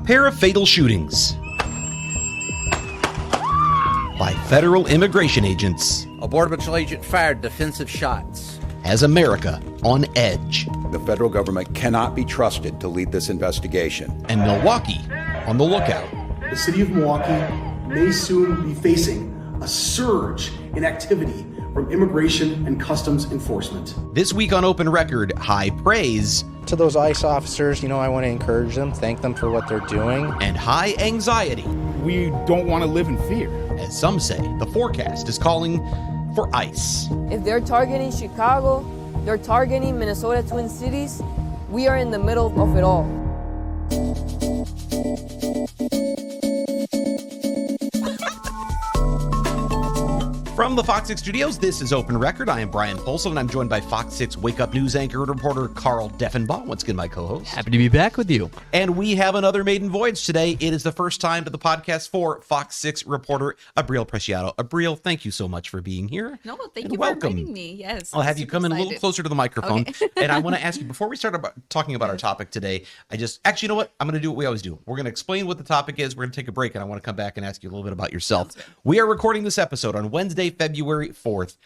pair of fatal shootings by federal immigration agents. A Border Patrol agent fired defensive shots. Has America on edge. The federal government cannot be trusted to lead this investigation. And Milwaukee on the lookout. The city of Milwaukee may soon be facing a surge in activity from immigration and customs enforcement. This week on Open Record, high praise. To those ICE officers, I want to encourage them, thank them for what they're doing. And high anxiety. We don't want to live in fear. As some say, the forecast is calling for ice. If they're targeting Chicago, they're targeting Minnesota Twin Cities, we are in the middle of it all. From the Fox 6 studios, this is Open Record. I am Brian Polson, and I'm joined by Fox 6 Wake Up News anchor and reporter Carl Deffenbaugh. Once again, my co-host. Happy to be back with you. And we have another maiden voyage today. It is the first time to the podcast for Fox 6 reporter Abril Preciado. Abril, thank you so much for being here. No, thank you for inviting me. Yes. I'll have you come in a little closer to the microphone. Okay. And I want to ask you, before we start talking about our topic today, actually, you know what? I'm going to do what we always do. We're going to explain what the topic is. We're going to take a break, and I want to come back and ask you a little bit about yourself. We are recording this episode on Wednesday, February 4th.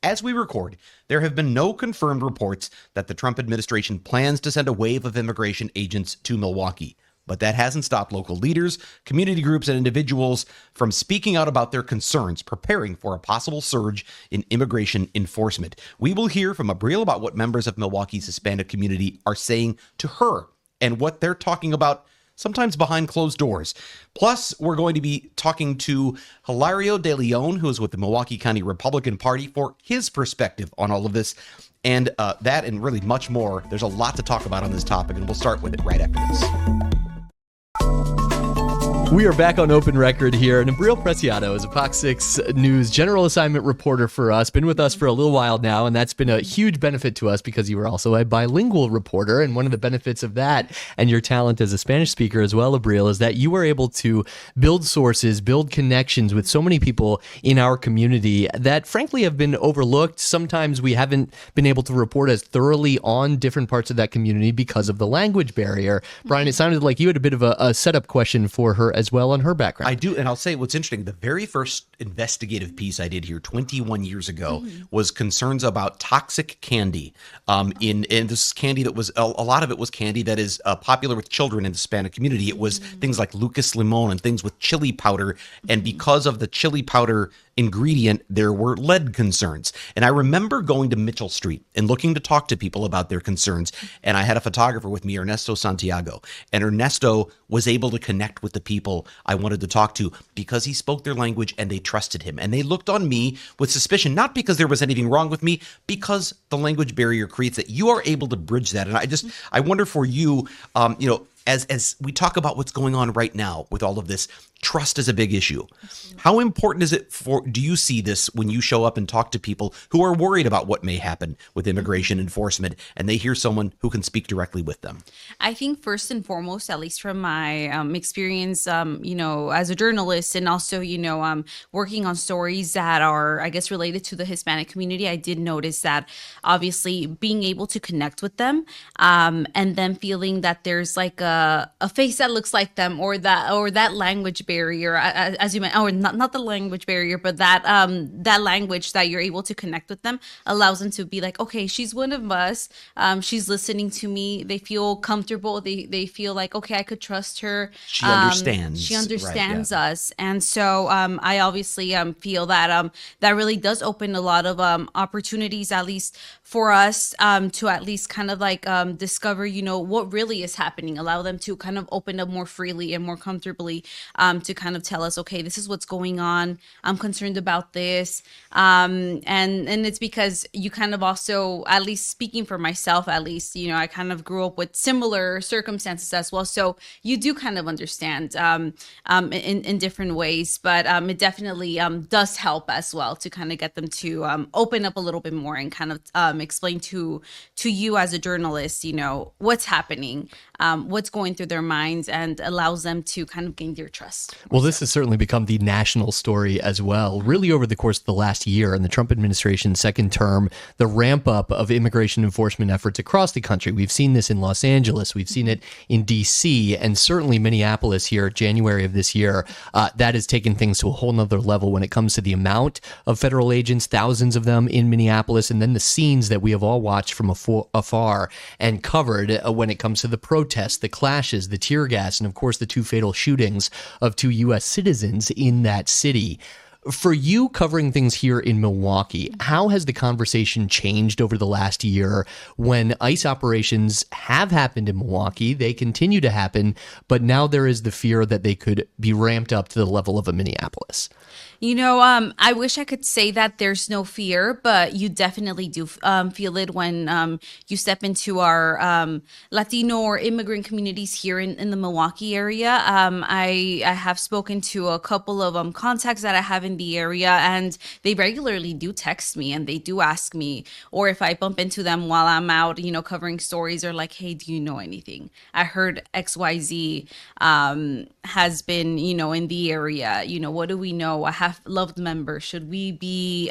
As we record, there have been no confirmed reports that the Trump administration plans to send a wave of immigration agents to Milwaukee. But that hasn't stopped local leaders, community groups, and individuals from speaking out about their concerns, preparing for a possible surge in immigration enforcement. We will hear from Abril about what members of Milwaukee's Hispanic community are saying to her and what they're talking about sometimes behind closed doors. Plus, we're going to be talking to Hilario De Leon, who is with the Milwaukee County Republican Party, for his perspective on all of this. And that and really much more. There's a lot to talk about on this topic, and we'll start with it right after this. We are back on Open Record here, and Abril Preciado is a Fox 6 News general assignment reporter for us. Been with us for a little while now, and that's been a huge benefit to us because you are also a bilingual reporter, and one of the benefits of that and your talent as a Spanish speaker as well, Abril, is that you are able to build sources, build connections with so many people in our community that frankly have been overlooked. Sometimes we haven't been able to report as thoroughly on different parts of that community because of the language barrier. Brian, it sounded like you had a bit of a setup question for her as well on her background. I do, and I'll say what's interesting, the very first investigative piece I did here 21 years ago was concerns about toxic candy. And this is candy that was, a lot of it was candy that is popular with children in the Hispanic community. It was things like Lucas Limon and things with chili powder, and because of the chili powder ingredient, there were lead concerns. And I remember going to Mitchell Street and looking to talk to people about their concerns. And I had a photographer with me, Ernesto Santiago. And Ernesto was able to connect with the people I wanted to talk to because he spoke their language and they trusted him. And they looked on me with suspicion, not because there was anything wrong with me, because the language barrier creates that. You are able to bridge that. And I wonder for you, as we talk about what's going on right now with all of this, trust is a big issue. How important is it do you see this when you show up and talk to people who are worried about what may happen with immigration enforcement and they hear someone who can speak directly with them? I think first and foremost, at least from my experience, as a journalist and also, working on stories that are, I guess, related to the Hispanic community, I did notice that obviously being able to connect with them and then feeling that there's like a face that looks like them or that language barrier, as you mentioned, or not the language barrier, but that language that you're able to connect with them allows them to be like, okay, she's one of us. She's listening to me. They feel comfortable. They feel like, okay, I could trust her. She understands. She understands us. And so I obviously feel that that really does open a lot of opportunities, at least for us, to at least kind of like discover, what really is happening. Allow them to kind of open up more freely and more comfortably to kind of tell us, okay, this is what's going on. I'm concerned about this. And it's because you kind of also, at least speaking for myself, at least, I kind of grew up with similar circumstances as well. So you do kind of understand in different ways, but it definitely does help as well to kind of get them to open up a little bit more and kind of explain to you as a journalist, what's happening, what's going through their minds, and allows them to kind of gain your trust. Well, this has certainly become the national story as well. Really, over the course of the last year in the Trump administration's second term, the ramp up of immigration enforcement efforts across the country. We've seen this in Los Angeles, we've seen it in D.C., and certainly Minneapolis here, January of this year. That has taken things to a whole nother level when it comes to the amount of federal agents, thousands of them in Minneapolis, and then the scenes that we have all watched from afar and covered when it comes to the protests, the clashes, the tear gas, and of course the two fatal shootings of two U.S. citizens in that city. For you covering things here in Milwaukee, how has the conversation changed over the last year when ICE operations have happened in Milwaukee? They continue to happen, but now there is the fear that they could be ramped up to the level of a Minneapolis. I wish I could say that there's no fear, but you definitely do feel it when you step into our Latino or immigrant communities here in the Milwaukee area. I have spoken to a couple of contacts that I have in the area, and they regularly do text me and they do ask me, or if I bump into them while I'm out, covering stories, or like, hey, do you know anything? I heard XYZ has been, in the area. What do we know? I have loved members. Should we be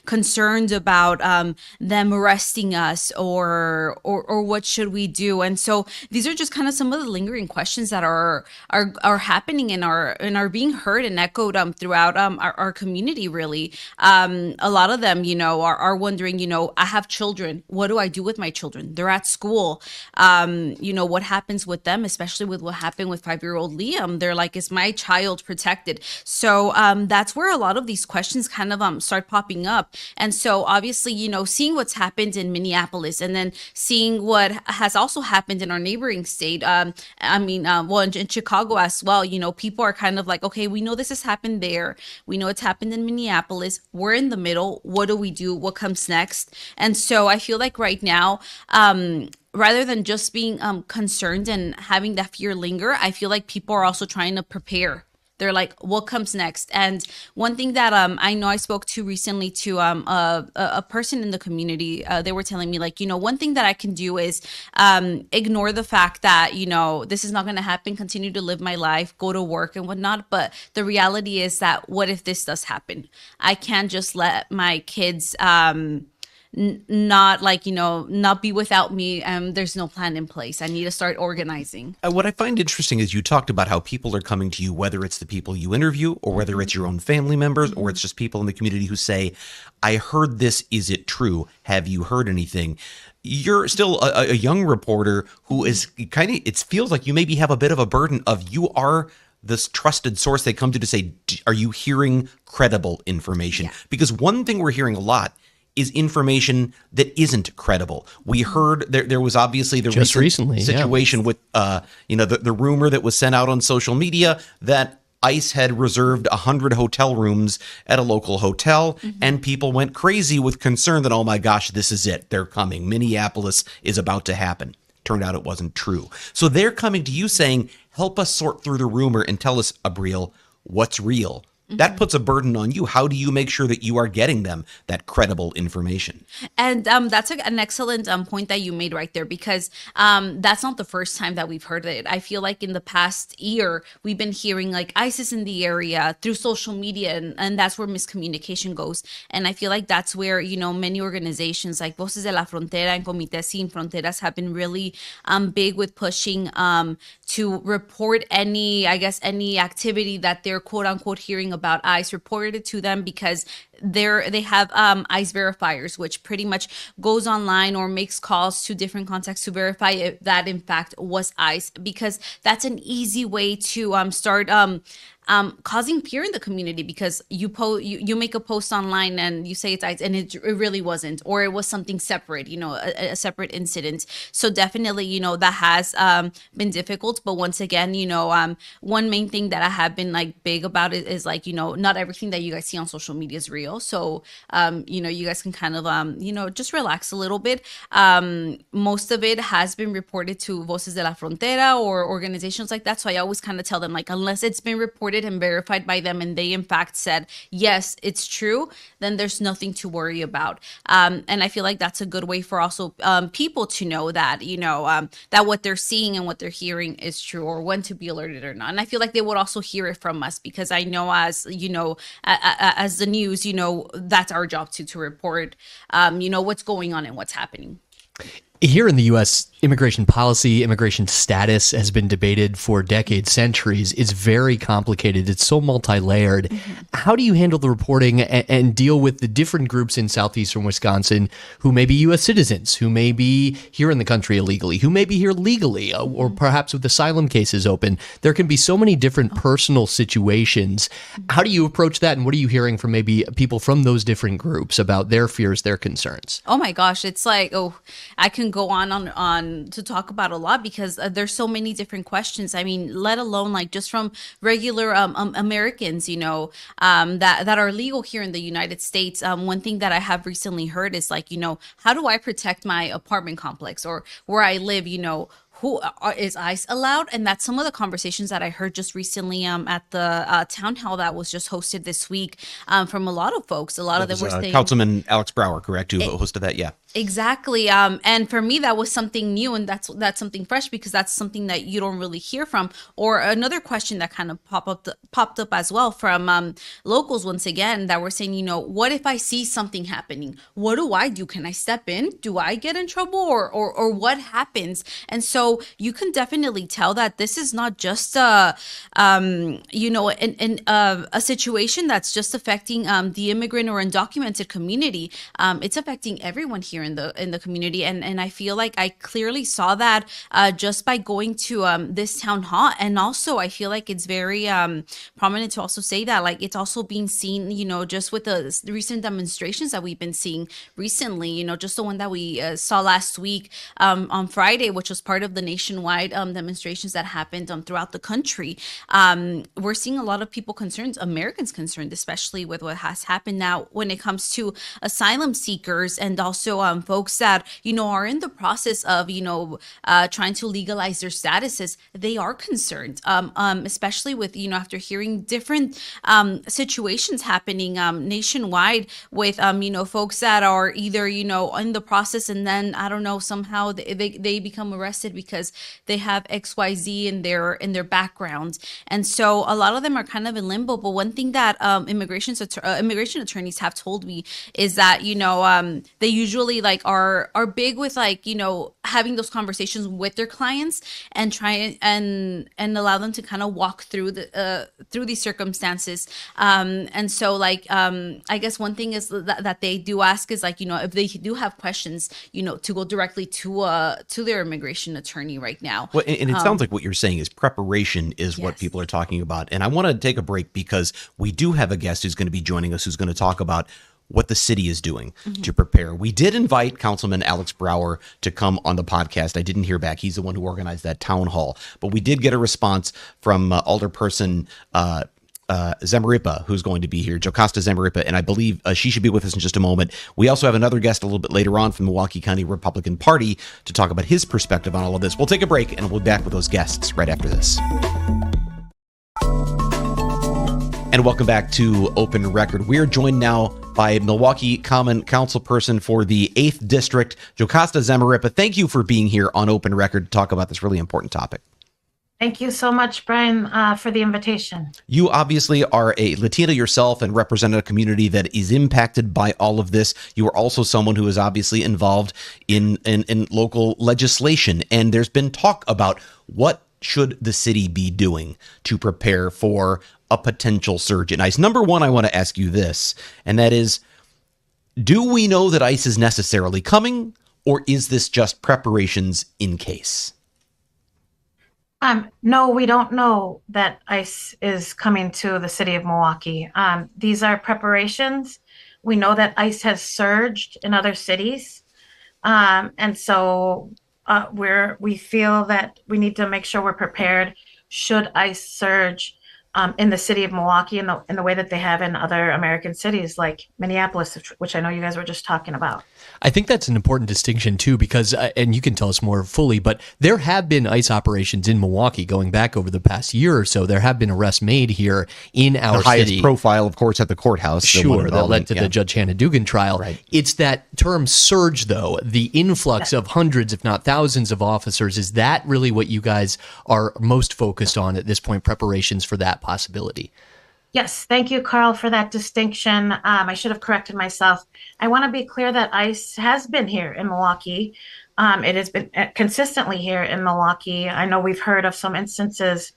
concerned about them arresting us, or what should we do? And so these are just kind of some of the lingering questions that are happening and are being heard and echoed throughout our community. Really, a lot of them, are wondering. I have children. What do I do with my children? They're at school. What happens with them, especially with what happened with 5-year-old Liam? They're like, is my child protected? So that's where a lot of these questions kind of start popping up. And so obviously, seeing what's happened in Minneapolis and then seeing what has also happened in our neighboring state, in Chicago as well, people are kind of like, okay, we know this has happened there. We know it's happened in Minneapolis. We're in the middle. What do we do? What comes next? And so I feel like right now, rather than just being concerned and having that fear linger, I feel like people are also trying to prepare. They're like, what comes next? And one thing that I know I spoke to recently to a person in the community, they were telling me, like, one thing that I can do is ignore the fact that, this is not going to happen, continue to live my life, go to work and whatnot. But the reality is that what if this does happen? I can't just let my kids not be without me. There's no plan in place. I need to start organizing. What I find interesting is you talked about how people are coming to you, whether it's the people you interview or whether it's your own family members or it's just people in the community who say, I heard this. Is it true? Have you heard anything? You're still a young reporter who is it feels like you maybe have a bit of a burden of you are this trusted source they come to say, are you hearing credible information? Yeah. Because one thing we're hearing a lot is information that isn't credible. We heard there was obviously the recent situation with the rumor that was sent out on social media that ICE had reserved 100 hotel rooms at a local hotel, and people went crazy with concern that, oh my gosh, this is it. They're coming. Minneapolis is about to happen. Turned out it wasn't true. So they're coming to you saying, help us sort through the rumor and tell us, Abril, what's real. That puts a burden on you. How do you make sure that you are getting them that credible information? And that's an excellent point that you made right there, because that's not the first time that we've heard it. I feel like in the past year, we've been hearing like ISIS in the area through social media, and that's where miscommunication goes. And I feel like that's where, many organizations like Voces de la Frontera and Comité Sin Fronteras have been really big with pushing to report any activity that they're quote unquote hearing about ICE, reported it to them, because they have ICE verifiers, which pretty much goes online or makes calls to different contacts to verify if that in fact was ICE, because that's an easy way to start causing fear in the community, because you make a post online and you say it's ICE and it really wasn't, or it was something separate, a separate incident. So definitely, that has been difficult. But once again, one main thing that I have been like big about it is like, not everything that you guys see on social media is real. So, you guys can kind of, just relax a little bit. Most of it has been reported to Voces de la Frontera or organizations like that. So I always kind of tell them, like, unless it's been reported reported and verified by them, and they in fact said, yes, it's true, then there's nothing to worry about. And I feel like that's a good way for also people to know that, that what they're seeing and what they're hearing is true, or when to be alerted or not. And I feel like they would also hear it from us, because I know, as as the news, that's our job to report, what's going on and what's happening. Here in the U.S., immigration policy, immigration status has been debated for decades, centuries. It's very complicated. It's so multi-layered. How do you handle the reporting and deal with the different groups in southeastern Wisconsin who may be U.S. citizens, who may be here in the country illegally, who may be here legally, or perhaps with asylum cases open? There can be so many different personal situations. How do you approach that, and what are you hearing from maybe people from those different groups about their fears, their concerns? Oh my gosh, it's like, I can go on to talk about a lot, because there's so many different questions. I mean, let alone like just from regular Americans, that are legal here in the United States. One thing that I have recently heard is like, how do I protect my apartment complex or where I live? Is ICE allowed? And that's some of the conversations that I heard just recently at the town hall that was just hosted this week from a lot of folks. A lot of them were saying, Councilman Alex Brower, correct, who hosted that? Yeah. Exactly. And for me, that was something new, and that's something fresh, because that's something that you don't really hear from. Or another question that kind of popped up as well from locals once again, that were saying, what if I see something happening? What do I do? Can I step in? Do I get in trouble, or what happens? And so you can definitely tell that this is not just a situation that's just affecting the immigrant or undocumented community. It's affecting everyone here in the community, and I feel like I clearly saw that just by going to this town hall. And also I feel like it's very prominent to also say that, like, it's also being seen, just with the recent demonstrations that we've been seeing recently, just the one that we saw last week on Friday, which was part of the nationwide demonstrations that happened throughout the country. We're seeing a lot of people concerned, Americans concerned, especially with what has happened now when it comes to asylum seekers, and also folks that, are in the process of, trying to legalize their statuses. They are concerned, especially with, after hearing different situations happening nationwide with, folks that are either, in the process, and then, I don't know, somehow they become arrested because they have XYZ in their background. And so a lot of them are kind of in limbo. But one thing that immigration attorneys have told me is that, they usually like are big with like, having those conversations with their clients and try and allow them to kind of walk through these circumstances. And so like, I guess one thing is that they do ask is like, if they do have questions, to go directly to their immigration attorney right now. Well, and it sounds like what you're saying is preparation is what people are talking about. And I want to take a break, because we do have a guest who's going to be joining us, who's going to talk about what the city is doing to prepare. We did invite Councilman Alex Brower to come on the podcast. I didn't hear back. He's the one who organized that town hall. But we did get a response from Alderperson Zemaripa, who's going to be here, Jocasta Zemaripa, and I believe she should be with us in just a moment. We also have another guest a little bit later on from the Milwaukee County Republican Party to talk about his perspective on all of this. We'll take a break, and we'll be back with those guests right after this. And welcome back to Open Record. We are joined now by Milwaukee Common Councilperson for the 8th District, Jocasta Zemaripa. Thank you for being here on Open Record to talk about this really important topic. Thank you so much, Brian, for the invitation. You obviously are a Latina yourself and represent a community that is impacted by all of this. You are also someone who is obviously involved in local legislation. And there's been talk about what should the city be doing to prepare for a potential surge in ICE. Number one, I want to ask you this, and that is, do we know that ICE is necessarily coming, or is this just preparations in case? No, we don't know that ICE is coming to the city of Milwaukee. These are preparations. We know that ICE has surged in other cities. And so we feel that we need to make sure we're prepared should ICE surge in the city of Milwaukee in the way that they have in other American cities like Minneapolis, which I know you guys were just talking about. I think that's an important distinction too, because, and you can tell us more fully, but there have been ICE operations in Milwaukee going back over the past year or so. There have been arrests made here in our the highest city. profile, of course, at the courthouse. Sure, that led to the Judge Hannah Dugan trial. Right. It's that term surge, though, the influx of hundreds, if not thousands of officers. Is that really what you guys are most focused on at this point, preparations for that possibility? Yes, thank you, Carl, for that distinction. I should have corrected myself. I want to be clear that ICE has been here in Milwaukee. It has been consistently here in Milwaukee. I know we've heard of some instances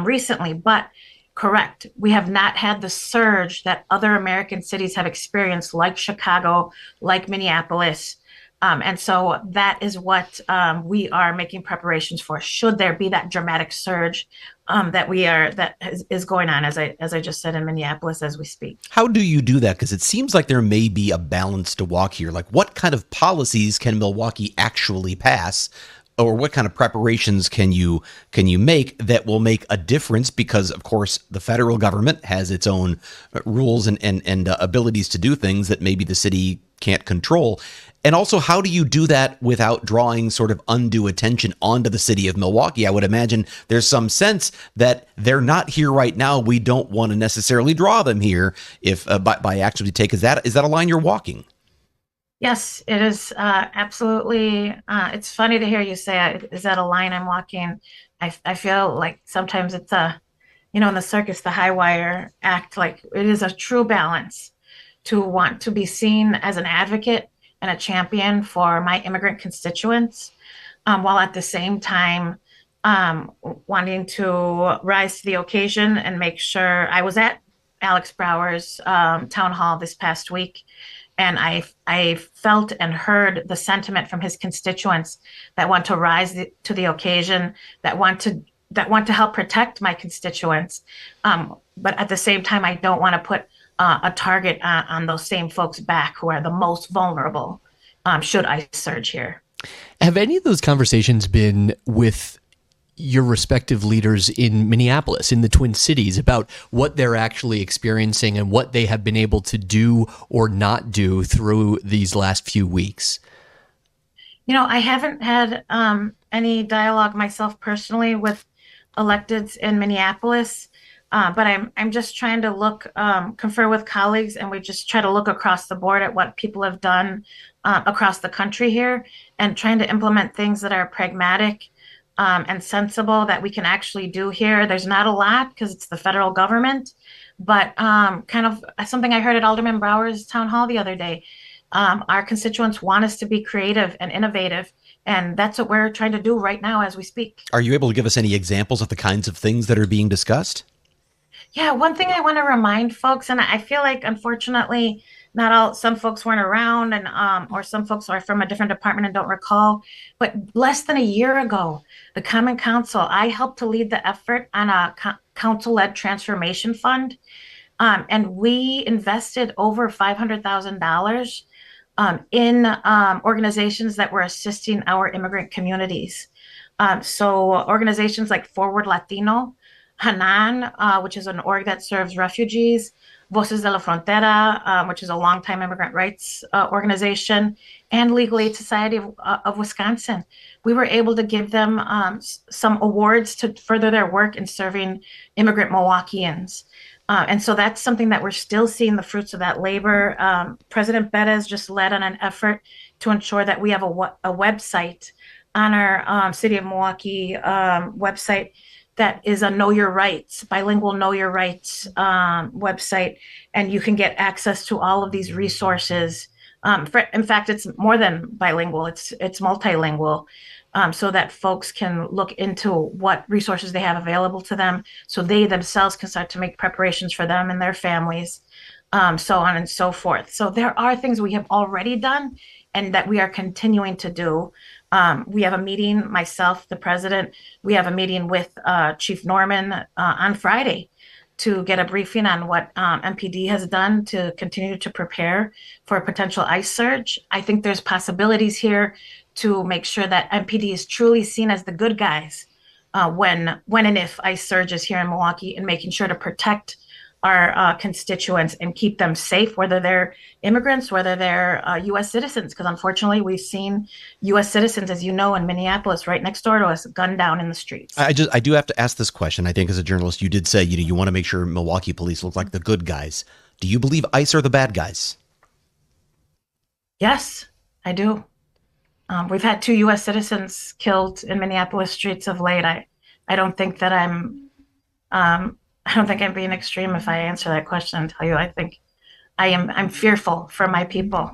recently, but correct, we have not had the surge that other American cities have experienced, like Chicago, like Minneapolis. And so that is what we are making preparations for. Should there be that dramatic surge that is going on, as I just said, in Minneapolis as we speak. How do you do that? Because it seems like there may be a balance to walk here. Like, what kind of policies can Milwaukee actually pass? Or what kind of preparations can you make that will make a difference? Because, of course, the federal government has its own rules and abilities to do things that maybe the city can't control. And also, how do you do that without drawing sort of undue attention onto the city of Milwaukee? I would imagine there's some sense that they're not here right now. We don't want to necessarily draw them here if by actually take. Is that a line you're walking? Yes, it is absolutely. It's funny to hear you say, is that a line I'm walking? I feel like sometimes it's in the circus, the high wire act, like it is a true balance to want to be seen as an advocate and a champion for my immigrant constituents, while at the same time wanting to rise to the occasion and make sure. I was at Alex Brower's town hall this past week, and I felt and heard the sentiment from his constituents that want to rise to the occasion, that want to help protect my constituents. But at the same time, I don't want to put a target on those same folks back who are the most vulnerable should I surge here. Have any of those conversations been with your respective leaders in Minneapolis, in the Twin Cities, about what they're actually experiencing and what they have been able to do or not do through these last few weeks? I haven't had any dialogue myself personally with electeds in Minneapolis. But I'm just trying to confer with colleagues, and we just try to look across the board at what people have done across the country here, and trying to implement things that are pragmatic and sensible that we can actually do here. There's not a lot because it's the federal government, but kind of something I heard at Alderman Brower's town hall the other day. Our constituents want us to be creative and innovative, and that's what we're trying to do right now as we speak. Are you able to give us any examples of the kinds of things that are being discussed? Yeah, one thing I want to remind folks, and I feel like unfortunately some folks weren't around, and or some folks are from a different department and don't recall, but less than a year ago, the Common Council, I helped to lead the effort on a council-led transformation fund, and we invested over $500,000 in organizations that were assisting our immigrant communities. So organizations like Forward Latino, Hanan, which is an org that serves refugees, Voces de la Frontera, which is a longtime immigrant rights organization, and Legal Aid Society of Wisconsin. We were able to give them some awards to further their work in serving immigrant Milwaukeeans. And so that's something that we're still seeing the fruits of that labor. President Bettis just led on an effort to ensure that we have a website on our City of Milwaukee website that is a Know Your Rights, bilingual Know Your Rights website, and you can get access to all of these resources. In fact, it's more than bilingual, it's multilingual, so that folks can look into what resources they have available to them, so they themselves can start to make preparations for them and their families, so on and so forth. So there are things we have already done and that we are continuing to do. We have a meeting, myself, the president, we have a meeting with Chief Norman on Friday to get a briefing on what MPD has done to continue to prepare for a potential ICE surge. I think there's possibilities here to make sure that MPD is truly seen as the good guys when and if ICE surges here in Milwaukee, and making sure to protect our constituents and keep them safe, whether they're immigrants, whether they're U.S. citizens, because unfortunately we've seen U.S. citizens, as you know, in Minneapolis, right next door to us, gunned down in the streets. I do have to ask this question. I think as a journalist, you did say, you want to make sure Milwaukee police look like the good guys. Do you believe ICE are the bad guys? Yes, I do. We've had 2 U.S. citizens killed in Minneapolis streets of late. I don't think that I don't think I'm being extreme if I answer that question and tell you I think I'm fearful for my people,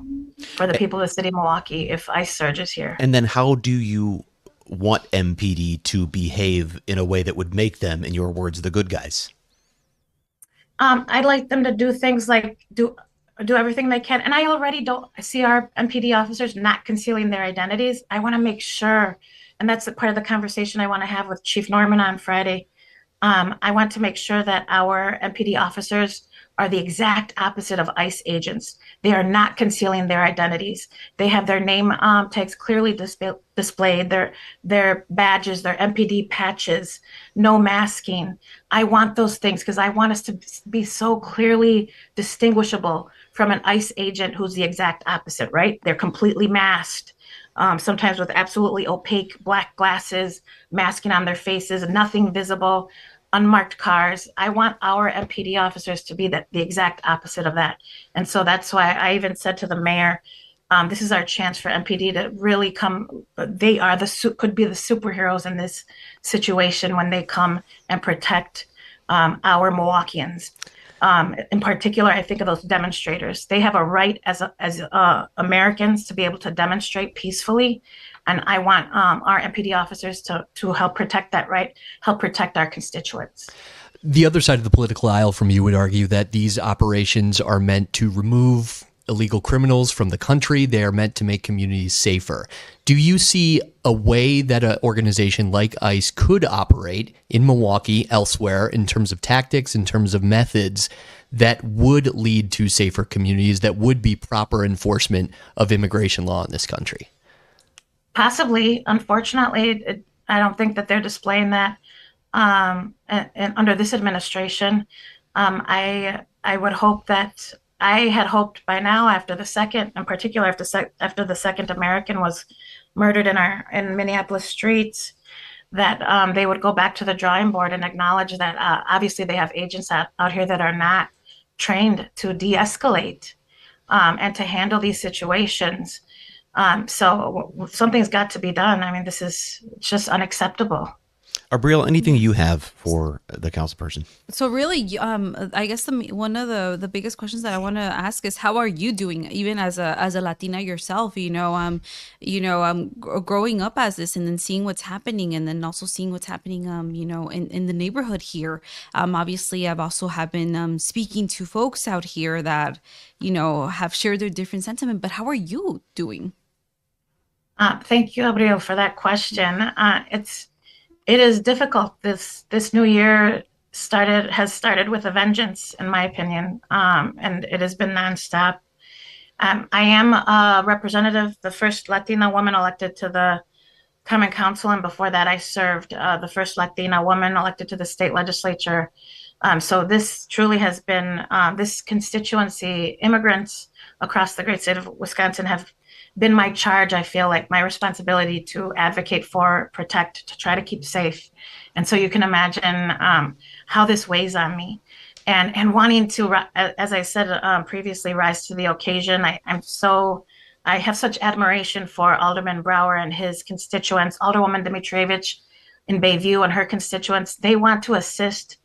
for the people of the city of Milwaukee if ICE surges here. And then how do you want MPD to behave in a way that would make them, in your words, the good guys? I'd like them to do things like do everything they can. And I already don't see our MPD officers not concealing their identities. I want to make sure, and that's the part of the conversation I want to have with Chief Norman on Friday. I want to make sure that our MPD officers are the exact opposite of ICE agents. They are not concealing their identities. They have their name tags clearly displayed, their badges, their MPD patches, no masking. I want those things because I want us to be so clearly distinguishable from an ICE agent who's the exact opposite, right? They're completely masked. Sometimes with absolutely opaque black glasses, masking on their faces, nothing visible, unmarked cars. I want our MPD officers to be the exact opposite of that. And so that's why I even said to the mayor, this is our chance for MPD to really come. They are could be the superheroes in this situation when they come and protect our Milwaukeeans. In particular, I think of those demonstrators. They have a right as Americans to be able to demonstrate peacefully. And I want our MPD officers to help protect that right, help protect our constituents. The other side of the political aisle from you would argue that these operations are meant to remove illegal criminals from the country. They are meant to make communities safer. Do you see a way that an organization like ICE could operate in Milwaukee, elsewhere, in terms of tactics, in terms of methods, that would lead to safer communities, that would be proper enforcement of immigration law in this country? Possibly. Unfortunately, I don't think that they're displaying that and under this administration. I would hope that I had hoped by now, after the second, in particular, after the second American was murdered in Minneapolis streets, that they would go back to the drawing board and acknowledge that obviously they have agents out here that are not trained to de-escalate and to handle these situations. So something's got to be done. I mean, this is just unacceptable. Arbriel, anything you have for the councilperson? So really, I guess one of the biggest questions that I want to ask is, how are you doing, even as a Latina yourself? Growing up as this, and then seeing what's happening, and then also seeing what's happening, in the neighborhood here. Obviously, I've also been speaking to folks out here that have shared their different sentiment. But how are you doing? Thank you, Abril, for that question. It is difficult. This new year has started with a vengeance, in my opinion, and it has been nonstop. I am a representative, the first Latina woman elected to the Common Council, and before that, I served the first Latina woman elected to the state legislature. So this truly has been this constituency. Immigrants across the great state of Wisconsin have been my charge. I feel like my responsibility to advocate for, protect, to try to keep safe. And so you can imagine how this weighs on me, and wanting to, as I said previously, rise to the occasion. I have such admiration for Alderman Brower and his constituents, Alderwoman Dimitrievich in Bayview and her constituents. They want to assist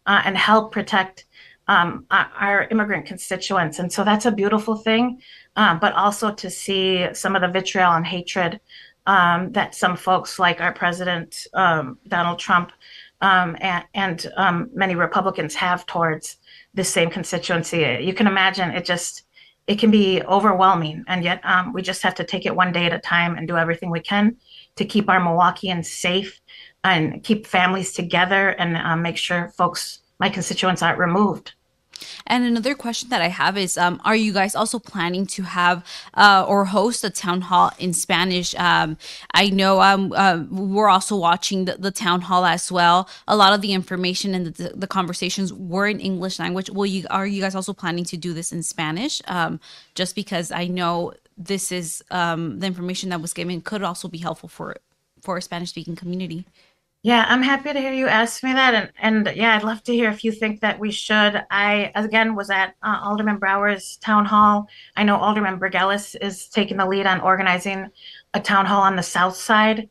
and help protect our immigrant constituents. And so that's a beautiful thing. But also to see some of the vitriol and hatred that some folks like our president, Donald Trump, and many Republicans have towards this same constituency. You can imagine it can be overwhelming. And yet we just have to take it one day at a time and do everything we can to keep our Milwaukeeans safe and keep families together and make sure my constituents aren't removed. And another question that I have is, are you guys also planning to have or host a town hall in Spanish? I know we're also watching the town hall as well. A lot of the information and the conversations were in English language. Are you guys also planning to do this in Spanish? Just because I know this is the information that was given could also be helpful for a Spanish speaking community. Yeah, I'm happy to hear you ask me that. And yeah, I'd love to hear if you think that we should. I, again, was at Alderman Brower's town hall. I know Alderman Burgellis is taking the lead on organizing a town hall on the south side.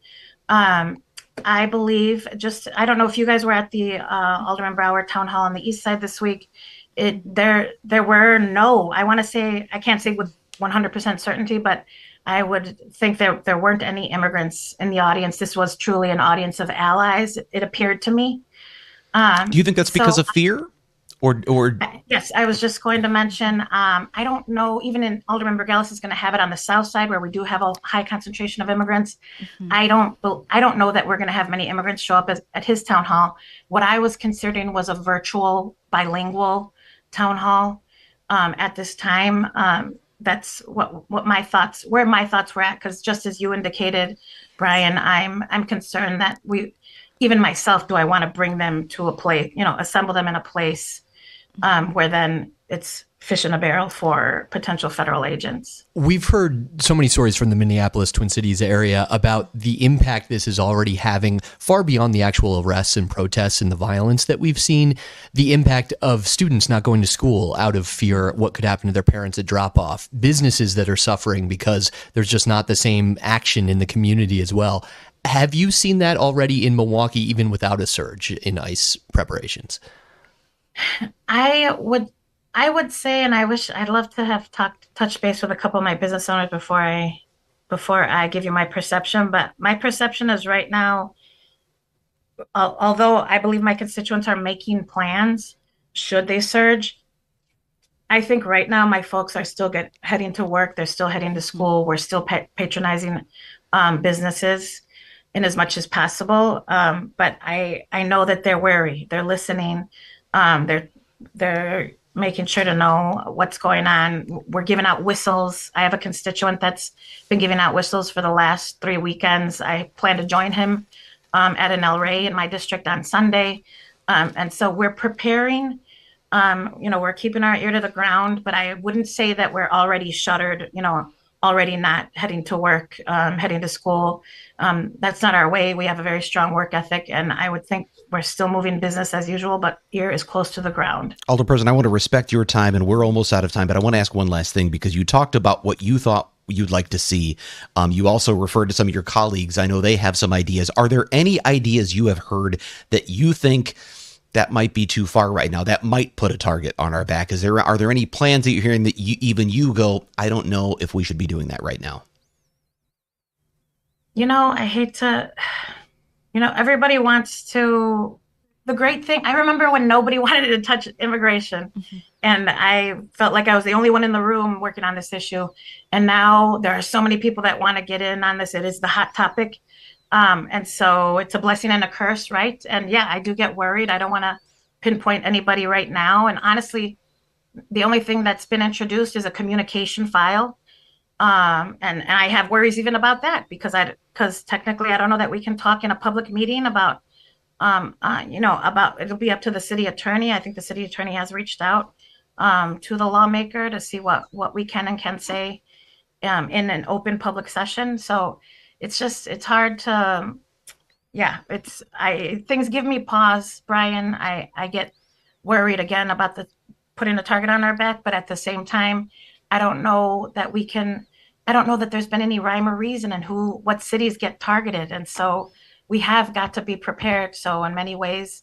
I believe I don't know if you guys were at the Alderman Brower town hall on the east side this week. There were no, I want to say, I can't say with 100% certainty, but I would think there weren't any immigrants in the audience. This was truly an audience of allies, it appeared to me. Do you think that's because of fear? Or Yes, I was just going to mention, I don't know, even in Alderman Burgellis is going to have it on the south side where we do have a high concentration of immigrants. I don't know that we're going to have many immigrants show up at his town hall. What I was considering was a virtual bilingual town hall at this time. That's what my thoughts were at, because just as you indicated, Brian, I'm concerned that even myself, do I want to bring them to a place, assemble them in a place where then it's fish in a barrel for potential federal agents. We've heard so many stories from the Minneapolis Twin Cities area about the impact this is already having far beyond the actual arrests and protests and the violence that we've seen, the impact of students not going to school out of fear what could happen to their parents at drop off, businesses that are suffering because there's just not the same action in the community as well. Have you seen that already in Milwaukee, even without a surge in ICE preparations? I would say, and I'd love to have touch base with a couple of my business owners before I give you my perception. But my perception is right now, although I believe my constituents are making plans should they surge, I think right now my folks are still heading to work. They're still heading to school. We're still patronizing businesses in as much as possible. But I know that they're wary. They're listening. They're making sure to know what's going on. We're giving out whistles. I have a constituent that's been giving out whistles for the last 3 weekends. I plan to join him at an El Rey in my district on Sunday. And so we're preparing, we're keeping our ear to the ground, but I wouldn't say that we're already shuttered, already not heading to work, heading to school. That's not our way. We have a very strong work ethic, and I would think we're still moving business as usual, but ear is close to the ground. Alderperson, I want to respect your time, and we're almost out of time, but I want to ask one last thing, because you talked about what you thought you'd like to see. You also referred to some of your colleagues. I know they have some ideas. Are there any ideas you have heard that you think that might be too far right now, that might put a target on our back? Are there any plans that you're hearing that you go, I don't know if we should be doing that right now? I hate to, everybody wants to, the great thing, I remember when nobody wanted to touch immigration, and I felt like I was the only one in the room working on this issue. And now there are so many people that want to get in on this. It is the hot topic. And so it's a blessing and a curse, right? And yeah, I do get worried. I don't want to pinpoint anybody right now. And honestly, the only thing that's been introduced is a communication file. And I have worries even about that, because technically I don't know that we can talk in a public meeting about, it'll be up to the city attorney. I think the city attorney has reached out to the lawmaker to see what we can and can't say in an open public session. So it's hard to, things give me pause, Brian. I get worried again about putting a target on our back, but at the same time, I don't know that there's been any rhyme or reason in what cities get targeted. And so we have got to be prepared. So in many ways,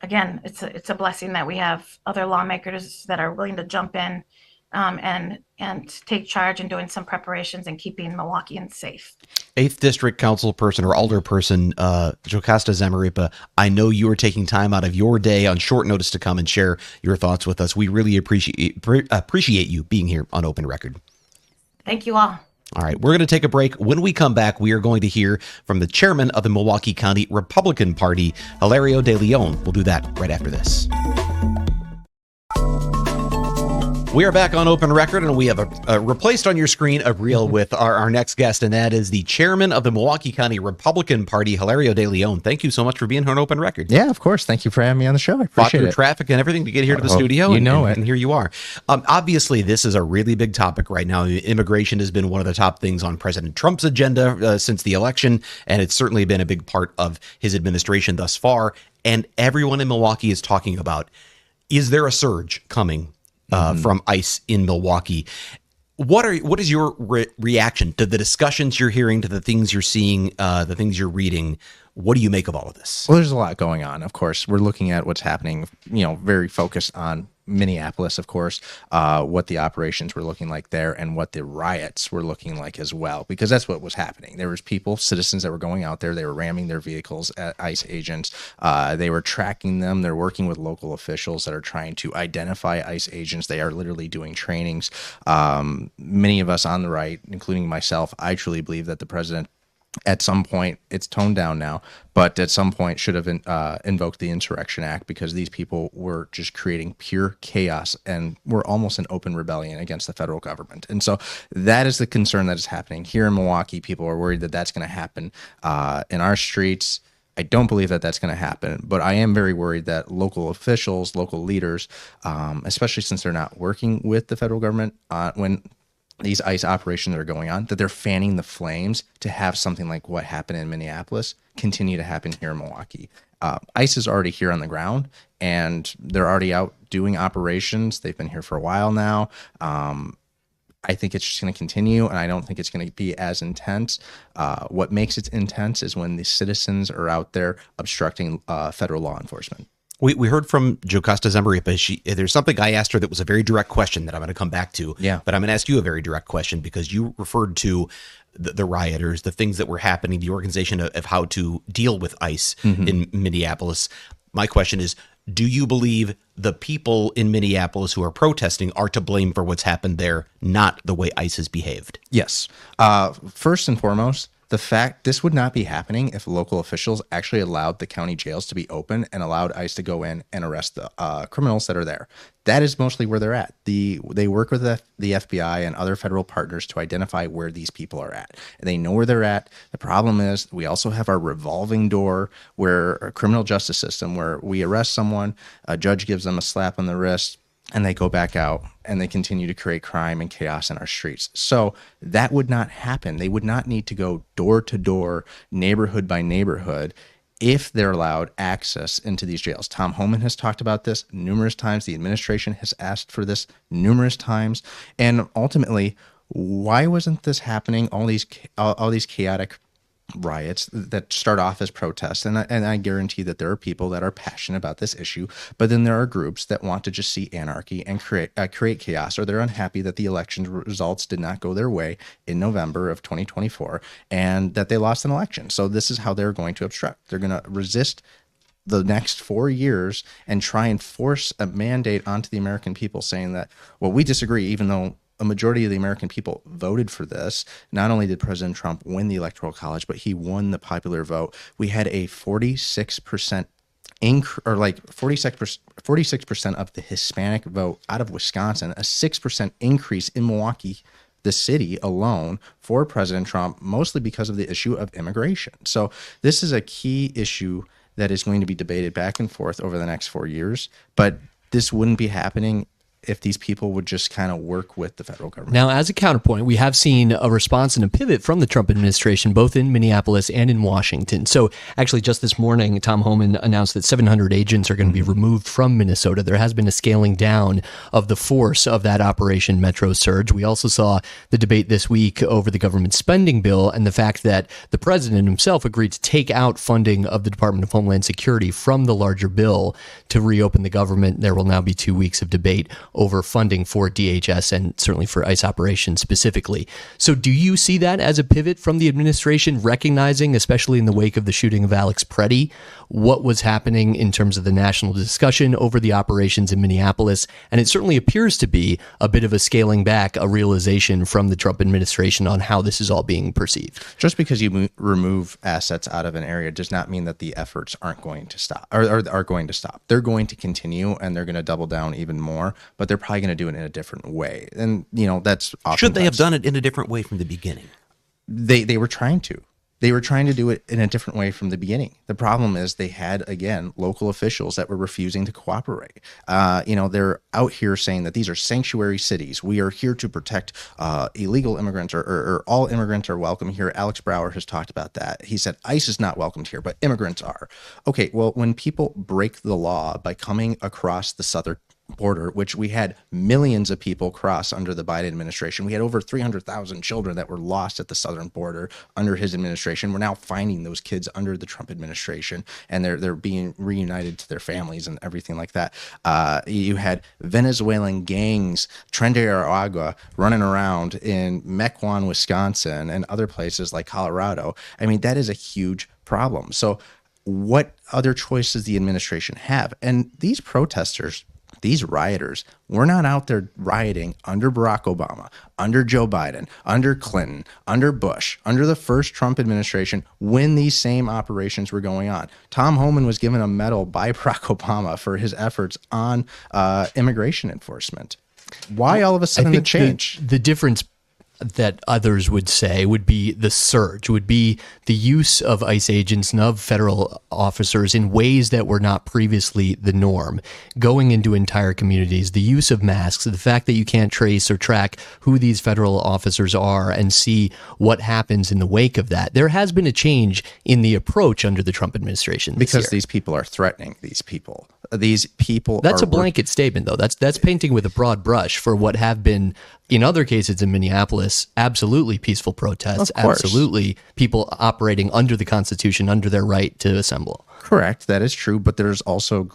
again, it's a blessing that we have other lawmakers that are willing to jump in and take charge in doing some preparations and keeping Milwaukeeans safe. 8th District Councilperson or Alderperson Jocasta Zamaripa, I know you are taking time out of your day on short notice to come and share your thoughts with us. We really appreciate you being here on Open Record. Thank you all. All right, we're going to take a break. When we come back, we are going to hear from the chairman of the Milwaukee County Republican Party, Hilario De Leon. We'll do that right after this. We are back on Open Record, and we have replaced on your screen a reel with our next guest, and that is the chairman of the Milwaukee County Republican Party, Hilario De Leon. Thank you so much for being here on Open Record. Yeah, of course. Thank you for having me on the show. I Fought appreciate through it. traffic and everything to get here to the studio. And here you are. Obviously, this is a really big topic right now. Immigration has been one of the top things on President Trump's agenda since the election, and it's certainly been a big part of his administration thus far. And everyone in Milwaukee is talking about, is there a surge coming from ICE in Milwaukee? What is your reaction to the discussions you're hearing, to the things you're seeing, the things you're reading? What do you make of all of this? Well, there's a lot going on. Of course, we're looking at what's happening, very focused on Minneapolis, of course, what the operations were looking like there and what the riots were looking like as well, because that's what was happening. There was citizens that were going out there. They were ramming their vehicles at ICE agents. They were tracking them. They're working with local officials that are trying to identify ICE agents. They are literally doing trainings. Many of us on the right, including myself, I truly believe that the president, at some point, it's toned down now, but at some point should have invoked the Insurrection Act, because these people were just creating pure chaos and were almost an open rebellion against the federal government. And so that is the concern that is happening here in Milwaukee. People are worried that that's going to happen in our streets. I don't believe that that's going to happen, but I am very worried that local officials, local leaders, especially since they're not working with the federal government when these ICE operations are going on, that they're fanning the flames to have something like what happened in Minneapolis continue to happen here in Milwaukee. ICE is already here on the ground, and they're already out doing operations. They've been here for a while now. I think it's just going to continue, and I don't think it's going to be as intense. What makes it intense is when the citizens are out there obstructing federal law enforcement. We heard from Jocasta Zembaripa. There's something I asked her that was a very direct question that I'm going to come back to. Yeah. But I'm going to ask you a very direct question, because you referred to the rioters, the things that were happening, the organization of how to deal with ICE in Minneapolis. My question is, do you believe the people in Minneapolis who are protesting are to blame for what's happened there, not the way ICE has behaved? Yes. First and foremost, the fact this would not be happening if local officials actually allowed the county jails to be open and allowed ICE to go in and arrest the criminals that are there. That is mostly where they're at. They work with the FBI and other federal partners to identify where these people are at. And they know where they're at. The problem is we also have our revolving door, where a criminal justice system, where we arrest someone, a judge gives them a slap on the wrist, and they go back out and they continue to create crime and chaos in our streets. So that would not happen. They would not need to go door to door, neighborhood by neighborhood, if they're allowed access into these jails. Tom Homan has talked about this numerous times. The administration has asked for this numerous times. And ultimately, why wasn't this happening? All these chaotic riots that start off as protests, and I guarantee that there are people that are passionate about this issue, but then there are groups that want to just see anarchy and create chaos, or they're unhappy that the election results did not go their way in November of 2024 and that they lost an election. So this is how they're going to obstruct. They're going to resist the next 4 years and try and force a mandate onto the American people, saying that, well, we disagree, even though a majority of the American people voted for this. Not only did President Trump win the Electoral College, but he won the popular vote. We had a 46% 46% of the Hispanic vote out of Wisconsin, a 6% increase in Milwaukee, the city alone, for President Trump, mostly because of the issue of immigration. So this is a key issue that is going to be debated back and forth over the next 4 years, but this wouldn't be happening if these people would just kind of work with the federal government. Now, as a counterpoint, we have seen a response and a pivot from the Trump administration, both in Minneapolis and in Washington. So actually, just this morning, Tom Homan announced that 700 agents are going to be removed from Minnesota. There has been a scaling down of the force of that Operation Metro Surge. We also saw the debate this week over the government spending bill and the fact that the president himself agreed to take out funding of the Department of Homeland Security from the larger bill to reopen the government. There will now be 2 weeks of debate over funding for DHS and certainly for ICE operations specifically. So do you see that as a pivot from the administration, recognizing, especially in the wake of the shooting of Alex Preddy, what was happening in terms of the national discussion over the operations in Minneapolis? And it certainly appears to be a bit of a scaling back, a realization from the Trump administration on how this is all being perceived. Just because you remove assets out of an area does not mean that the efforts aren't going to stop, or are going to stop. They're going to continue, and they're going to double down even more. but they're probably going to do it in a different way. And, that's Should they have oftentimes- done it in a different way from the beginning? They were trying to. They were trying to do it in a different way from the beginning. The problem is they had, again, local officials that were refusing to cooperate. They're out here saying that these are sanctuary cities. We are here to protect illegal immigrants, or all immigrants are welcome here. Alex Brower has talked about that. He said ICE is not welcomed here, but immigrants are. Okay, well, when people break the law by coming across the southern border, which we had millions of people cross under the Biden administration. We had over 300,000 children that were lost at the southern border under his administration. We're now finding those kids under the Trump administration, and they're being reunited to their families and everything like that. You had Venezuelan gangs, Tren de Aragua, running around in Mequon, Wisconsin, and other places like Colorado. I mean, that is a huge problem. So what other choice does the administration have? And these protesters, these rioters, were not out there rioting under Barack Obama, under Joe Biden, under Clinton, under Bush, under the first Trump administration, when these same operations were going on. Tom Homan was given a medal by Barack Obama for his efforts on immigration enforcement. Why all of a sudden the change? The difference that others would say would be the surge, would be the use of ICE agents and of federal officers in ways that were not previously the norm, going into entire communities, the use of masks, the fact that you can't trace or track who these federal officers are and see what happens in the wake of that. There has been a change in the approach under the Trump administration this Because year. these people are threatening these people. These people That's are a blanket statement, though. That's painting with a broad brush for what have been, in other cases in Minneapolis, absolutely peaceful protests, Of course. absolutely people operating under the Constitution, under their right to assemble. Correct, that is true, but there's also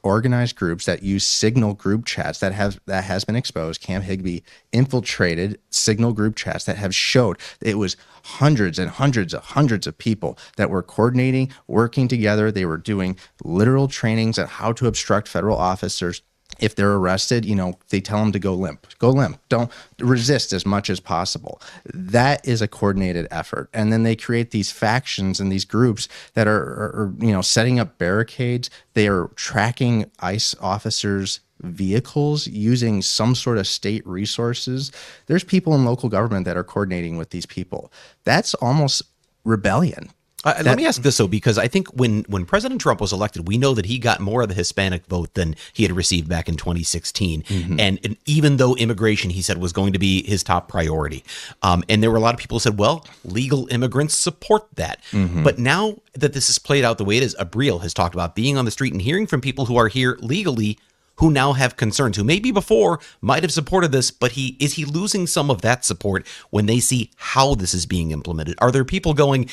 organized groups that use Signal group chats that has been exposed. Cam Higbee infiltrated Signal group chats that have showed it was hundreds and hundreds of people that were coordinating, working together. They were doing literal trainings on how to obstruct federal officers. If they're arrested, they tell them to go limp. Don't resist as much as possible. That is a coordinated effort. And then they create these factions and these groups that are setting up barricades. They are tracking ICE officers' vehicles using some sort of state resources. There's people in local government that are coordinating with these people. That's almost rebellion. Let me ask this, though, because I think when President Trump was elected, we know that he got more of the Hispanic vote than he had received back in 2016. Mm-hmm. And even though immigration, he said, was going to be his top priority. And there were a lot of people who said, well, legal immigrants support that. Mm-hmm. But now that this is played out the way it is, Abril has talked about being on the street and hearing from people who are here legally, who now have concerns, who maybe before might have supported this, but is he losing some of that support when they see how this is being implemented? Are there people going,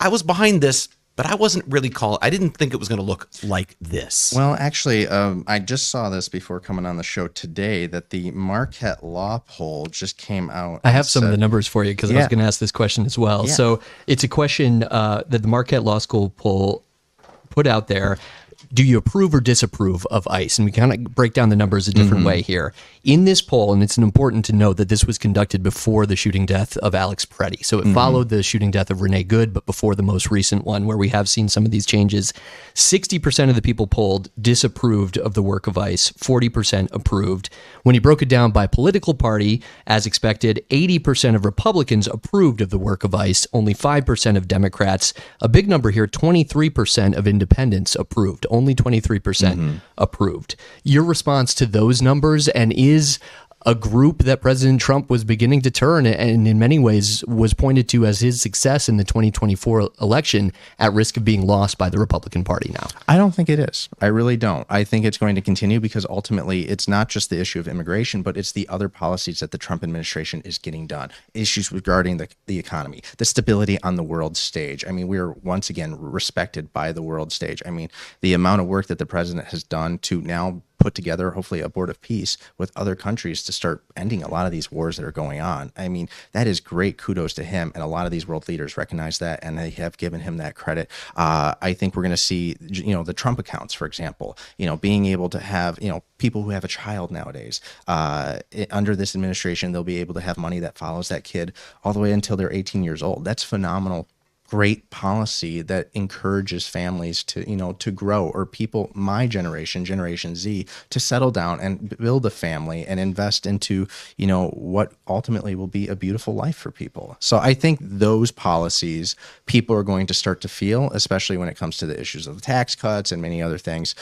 I was behind this, but I wasn't really I didn't think it was going to look like this. Well, actually, I just saw this before coming on the show today that the Marquette Law poll just came out. I have some of the numbers for you because I was going to ask this question as well. Yeah. So it's a question that the Marquette Law School poll put out there. Do you approve or disapprove of ICE? And we kind of break down the numbers a different way here. In this poll, and it's important to note that this was conducted before the shooting death of Alex Preddy. So it followed the shooting death of Renee Good, but before the most recent one, where we have seen some of these changes. 60% of the people polled disapproved of the work of ICE, 40% approved. When he broke it down by political party, as expected, 80% of Republicans approved of the work of ICE, only 5% of Democrats. A big number here, 23% of independents approved. Only 23% approved. Your response to those numbers, and is a group that President Trump was beginning to turn and in many ways was pointed to as his success in the 2024 election at risk of being lost by the Republican Party now? I don't think it is. I really don't. I think it's going to continue because ultimately it's not just the issue of immigration, but it's the other policies that the Trump administration is getting done. Issues regarding the economy, the stability on the world stage. I mean, we are once again respected by the world stage. I mean, the amount of work that the president has done to now put together, hopefully, a board of peace with other countries to start ending a lot of these wars that are going on. I mean, that is great. Kudos to him. And a lot of these world leaders recognize that, and they have given him that credit. I think we're going to see, the Trump accounts, for example, being able to have, people who have a child nowadays, under this administration, they'll be able to have money that follows that kid all the way until they're 18 years old. That's phenomenal great policy that encourages families to, to grow, or people, my generation, Generation Z, to settle down and build a family and invest into, what ultimately will be a beautiful life for people. So I think those policies people are going to start to feel, especially when it comes to the issues of the tax cuts and many other things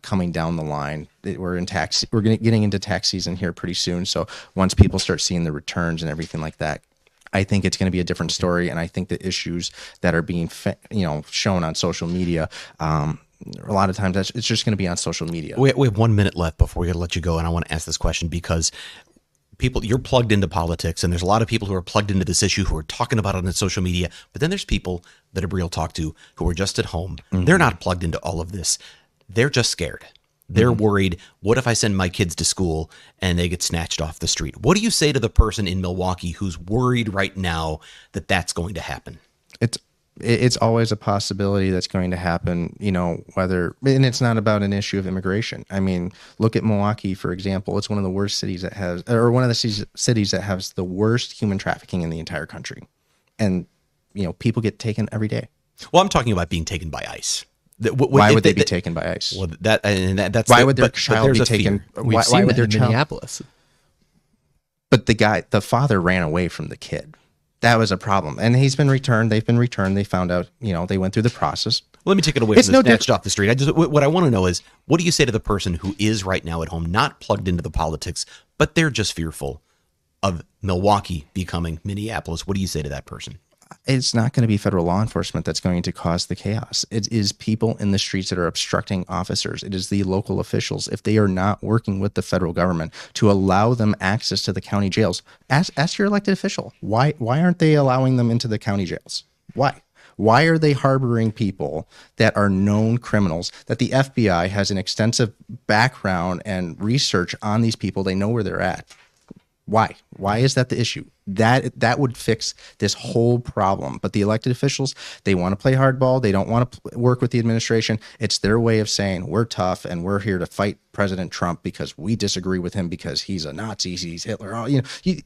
coming down the line. We're getting into tax season here pretty soon. So once people start seeing the returns and everything like that, I think it's going to be a different story. And I think the issues that are being, shown on social media, a lot of times it's just going to be on social media. We have 1 minute left before we got to let you go. And I want to ask this question because you're plugged into politics, and there's a lot of people who are plugged into this issue who are talking about it on social media. But then there's people that Abriel talked to who are just at home. Mm-hmm. They're not plugged into all of this. They're just scared. They're worried, what if I send my kids to school and they get snatched off the street? What do you say to the person in Milwaukee who's worried right now that that's going to happen? It's always a possibility that's going to happen, and it's not about an issue of immigration. I mean, look at Milwaukee, for example. It's one of the worst cities that has, or one of the cities that has the worst human trafficking in the entire country. And, people get taken every day. Well, I'm talking about being taken by ICE. Why would they be taken by ICE? Well, that's why would their child be taken? Why would their child? Minneapolis. But the father ran away from the kid. That was a problem, and he's been returned. They've been returned. They found out, they went through the process. Let me take it away from the snatched off the street. What I want to know is, what do you say to the person who is right now at home, not plugged into the politics, but they're just fearful of Milwaukee becoming Minneapolis? What do you say to that person? It's not going to be federal law enforcement that's going to cause the chaos. It is people in the streets that are obstructing officers. It is the local officials. If they are not working with the federal government to allow them access to the county jails, ask your elected official. Why aren't they allowing them into the county jails? Why? Why are they harboring people that are known criminals, that the FBI has an extensive background and research on these people? They know where they're at. Why? Why is that the issue? That would fix this whole problem. But the elected officials, they want to play hardball. They don't want to work with the administration. It's their way of saying we're tough and we're here to fight President Trump because we disagree with him because he's a Nazi, he's Hitler.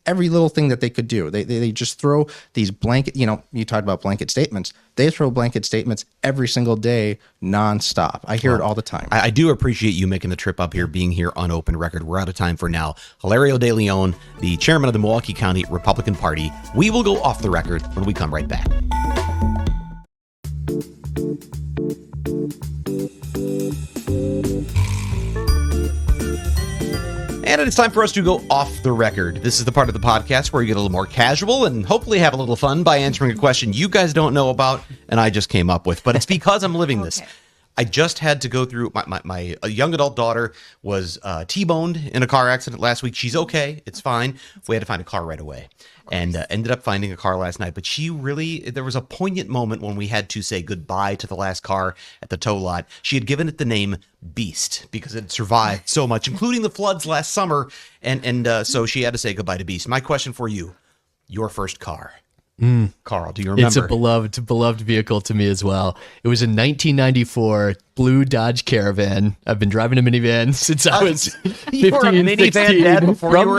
Every little thing that they could do. They just throw these blanket, you talked about blanket statements. They throw blanket statements every single day, nonstop. I hear it all the time. I do appreciate you making the trip up here, being here on Open Record. We're out of time for now. Hilario De Leon, the chairman of the Milwaukee County Republican Party. We will go off the record when we come right back. And it's time for us to go off the record. This is the part of the podcast where you get a little more casual and hopefully have a little fun by answering a question you guys don't know about and I just came up with. But it's because I'm living this. I just had to go through, my young adult daughter was T-boned in a car accident last week. She's okay. It's fine. We had to find a car right away. And ended up finding a car last night. But there was a poignant moment when we had to say goodbye to the last car at the tow lot. She had given it the name Beast because it survived so much, including the floods last summer. And so she had to say goodbye to Beast. My question for you, your first car. Carl, do you remember? It's a beloved vehicle to me as well. It was a 1994 blue Dodge Caravan. I've been driving a minivan since I was 15, 16, from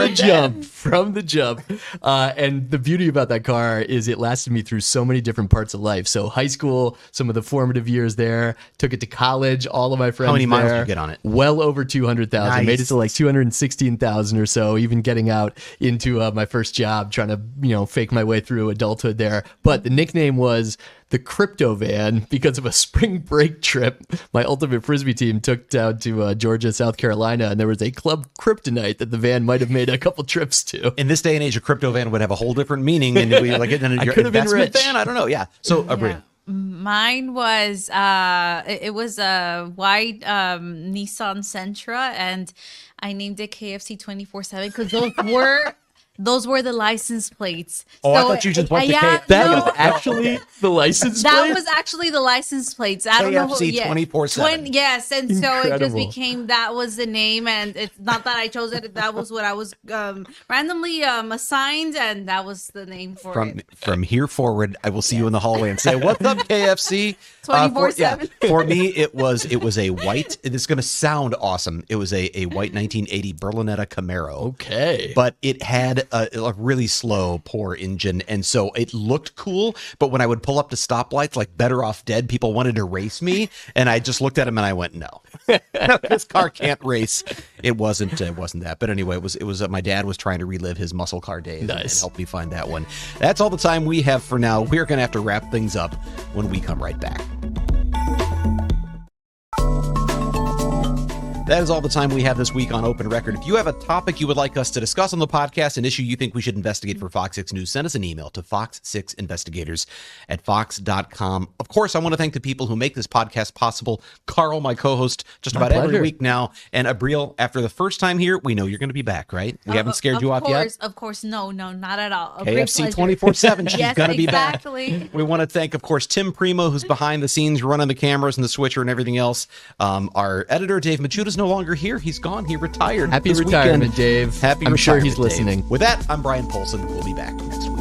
the jump. And the beauty about that car is it lasted me through so many different parts of life. So high school, some of the formative years there, took it to college, all of my friends. How many miles there, did you get on it? Well over 200,000. Nice. Made it to like 216,000 or so, even getting out into my first job, trying to, fake my way through adulthood there. But the nickname was the Crypto Van because of a spring break trip my ultimate frisbee team took down to Georgia, South Carolina, and there was a Club Kryptonite that the van might have made a couple trips to. In this day and age, a crypto van would have a whole different meaning, and we like it in your investment van. I don't know. Yeah. So, Abria. Mine was it was a white Nissan Sentra, and I named it KFC 24/7 because those were the license plates. Oh, so, I thought you just went to KFC. That was actually the license plate? That was actually the license plates. I don't know who. KFC 24/7. Yes, and Incredible. so it just became, that was the name, and it's not that I chose it. That was what I was randomly assigned, and that was the name for it. From here forward, I will see you in the hallway and say, "What's up, KFC?" 24/7. For me, it was a white. It's going to sound awesome. It was a white 1980 Berlinetta Camaro. Okay, but it had had a really slow, poor engine, and so it looked cool. But when I would pull up to stoplights, like Better Off Dead, people wanted to race me, and I just looked at him and I went, "No, this car can't race." It wasn't that. But anyway, it was. My dad was trying to relive his muscle car days and help me find that one. That's all the time we have for now. We're going to have to wrap things up when we come right back. That is all the time we have this week on Open Record. If you have a topic you would like us to discuss on the podcast, an issue you think we should investigate for Fox 6 News, send us an email to fox6investigators@fox.com. Of course, I want to thank the people who make this podcast possible. Carl, my co-host, just about every week now. And Abril, after the first time here, we know you're going to be back, right? We haven't scared you off yet? Of course. No, not at all. KFC 24/7. She's Yes, going to be back. exactly. We want to thank, of course, Tim Primo, who's behind the scenes, running the cameras and the switcher and everything else. Our editor, Dave Machuda, is no longer here. He's gone. He retired. Happy this retirement, weekend. Dave. Happy I'm sure retirement, he's listening. Dave. With that, I'm Brian Polson. We'll be back next week.